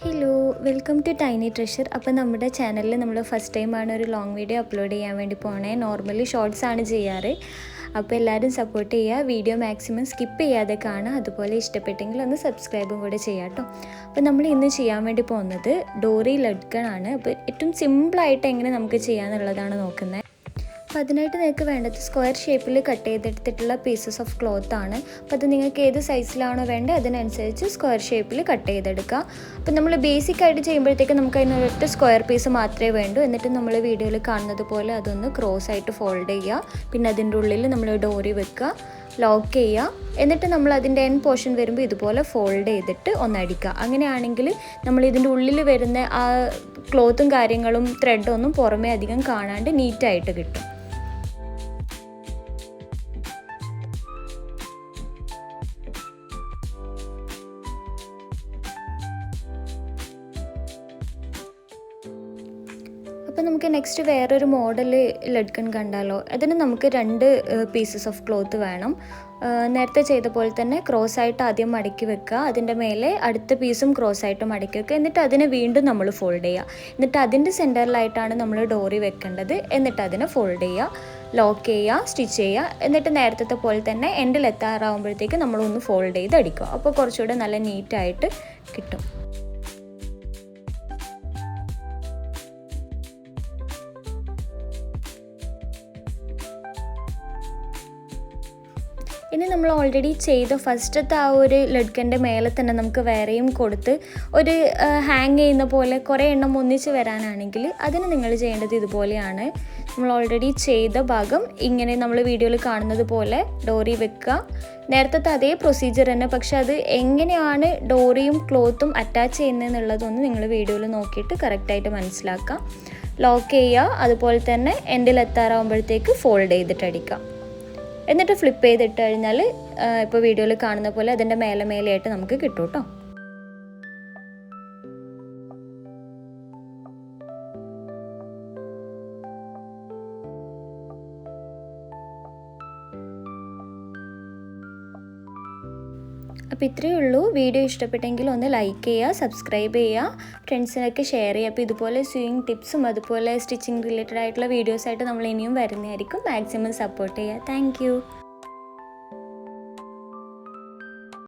Hello welcome to Tiny Treasure. അപ്പോൾ നമ്മുടെ ചാനലിൽ നമ്മൾ ഫസ്റ്റ് ടൈമാണ് ഒരു ലോങ് വീഡിയോ അപ്ലോഡ് ചെയ്യാൻ വേണ്ടി പോകണേ. നോർമലി ഷോർട്സ് ആണ് ചെയ്യാറ്. അപ്പോൾ എല്ലാവരും സപ്പോർട്ട് ചെയ്യുക, വീഡിയോ മാക്സിമം സ്കിപ്പ് ചെയ്യാതെ കാണുക. അതുപോലെ ഇഷ്ടപ്പെട്ടെങ്കിൽ ഒന്ന് സബ്സ്ക്രൈബും കൂടെ ചെയ്യാം കേട്ടോ. അപ്പോൾ നമ്മൾ ഇന്ന് ചെയ്യാൻ വേണ്ടി പോകുന്നത് ഡോറി ലഡ്കൺ ആണ്. അപ്പോൾ ഏറ്റവും സിമ്പിളായിട്ട് എങ്ങനെ നമുക്ക് ചെയ്യാമെന്നുള്ളതാണ് നോക്കുന്നത്. അപ്പോൾ അതിനായിട്ട് നിങ്ങൾക്ക് വേണ്ടത് സ്ക്വയർ ഷേപ്പിൽ കട്ട് ചെയ്തെടുത്തിട്ടുള്ള പീസസ് ഓഫ് ക്ലോത്ത് ആണ്. അപ്പോൾ അത് നിങ്ങൾക്ക് ഏത് സൈസിലാണോ വേണ്ടത് അതിനനുസരിച്ച് സ്ക്വയർ ഷേപ്പിൽ കട്ട് ചെയ്തെടുക്കുക. അപ്പോൾ നമ്മൾ ബേസിക്കായിട്ട് ചെയ്യുമ്പോഴത്തേക്ക് നമുക്ക് അതിനൊരൊറ്റ സ്ക്വയർ പീസ് മാത്രമേ വേണ്ടൂ. എന്നിട്ട് നമ്മൾ വീഡിയോയിൽ കാണുന്നത് പോലെ അതൊന്ന് ക്രോസ് ആയിട്ട് ഫോൾഡ് ചെയ്യുക. പിന്നെ അതിൻ്റെ ഉള്ളിൽ നമ്മൾ ഡോറി വെക്കുക, ലോക്ക് ചെയ്യുക. എന്നിട്ട് നമ്മൾ അതിൻ്റെ എൻഡ് പോർഷൻ വരുമ്പോൾ ഇതുപോലെ ഫോൾഡ് ചെയ്തിട്ട് ഒന്നടിക്കുക. അങ്ങനെയാണെങ്കിൽ നമ്മൾ ഇതിൻ്റെ ഉള്ളിൽ വരുന്ന ആ ക്ലോത്തും കാര്യങ്ങളും ത്രെഡും ഒന്നും പുറമേ അധികം കാണാണ്ട് നീറ്റായിട്ട് കിട്ടും. അപ്പോൾ നമുക്ക് നെക്സ്റ്റ് വേറൊരു മോഡൽ ലഡ്കൺ കണ്ടാലോ. അതിന് നമുക്ക് 2 പീസസ് ഓഫ് ക്ലോത്ത് വേണം. നേരത്തെ ചെയ്ത പോലെ തന്നെ ക്രോസ് ആയിട്ട് ആദ്യം മടക്കി വെക്കുക. അതിൻ്റെ മേലെ അടുത്ത പീസും ക്രോസ് ആയിട്ട് മടക്കി വെക്കുക. എന്നിട്ട് അതിനെ വീണ്ടും നമ്മൾ ഫോൾഡ് ചെയ്യുക. എന്നിട്ട് അതിൻ്റെ സെൻറ്ററിലായിട്ടാണ് നമ്മൾ ഡോറി വെക്കേണ്ടത്. എന്നിട്ട് അതിനെ ഫോൾഡ് ചെയ്യുക, ലോക്ക് ചെയ്യുക, സ്റ്റിച്ച് ചെയ്യുക. എന്നിട്ട് നേരത്തെ പോലെ തന്നെ എൻഡിൽ എത്താറാകുമ്പോഴത്തേക്ക് നമ്മളൊന്ന് ഫോൾഡ് ചെയ്ത് അടിക്കുക. അപ്പോൾ കുറച്ചുകൂടെ നല്ല നീറ്റായിട്ട് കിട്ടും. ഇനി നമ്മൾ ഓൾറെഡി ചെയ്ത ഫസ്റ്റത്തെ ആ ഒരു ലഡ്കൻ്റെ മേലെ തന്നെ നമുക്ക് വേറെയും കൊടുത്ത് ഒരു ഹാങ് ചെയ്യുന്ന പോലെ കുറേ എണ്ണം ഒന്നിച്ച് വരാനാണെങ്കിൽ അതിന് നിങ്ങൾ ചെയ്യേണ്ടത് ഇതുപോലെയാണ്. നമ്മൾ ഓൾറെഡി ചെയ്ത ഭാഗം ഇങ്ങനെ നമ്മൾ വീഡിയോയിൽ കാണുന്നത് പോലെ ഡോറി വെക്കുക. നേരത്തെ അതേ പ്രൊസീജിയർ തന്നെ, പക്ഷെ അത് എങ്ങനെയാണ് ഡോറിയും ക്ലോത്തും അറ്റാച്ച് ചെയ്യുന്നതെന്നുള്ളതൊന്ന് നിങ്ങൾ വീഡിയോയിൽ നോക്കിയിട്ട് കറക്റ്റായിട്ട് മനസ്സിലാക്കാം. ലോക്ക് ചെയ്യുക, അതുപോലെ തന്നെ എൻഡിൽ എത്താറാകുമ്പോഴത്തേക്ക് ഫോൾഡ് ചെയ്തിട്ട് അടിക്കാം. എന്നിട്ട് ഫ്ലിപ്പ് ചെയ്തിട്ട് കഴിഞ്ഞാൽ ഇപ്പോൾ വീഡിയോയിൽ കാണുന്ന പോലെ അതിൻ്റെ മേലെയായിട്ട് നമുക്ക് കിട്ടും കേട്ടോ. അപ്പോൾ ഇത്രയേ ഉള്ളൂ. വീഡിയോ ഇഷ്ടപ്പെട്ടെങ്കിൽ ഒന്ന് ലൈക്ക് ചെയ്യുക, സബ്സ്ക്രൈബ് ചെയ്യുക, ഫ്രണ്ട്സിനൊക്കെ ഷെയർ ചെയ്യുക. അപ്പോൾ ഇതുപോലെ സ്വിങ് ടിപ്സും അതുപോലെ സ്റ്റിച്ചിങ് റിലേറ്റഡ് ആയിട്ടുള്ള വീഡിയോസായിട്ട് നമ്മൾ ഇനിയും വരുന്നതായിരിക്കും. മാക്സിമം സപ്പോർട്ട് ചെയ്യുക. താങ്ക്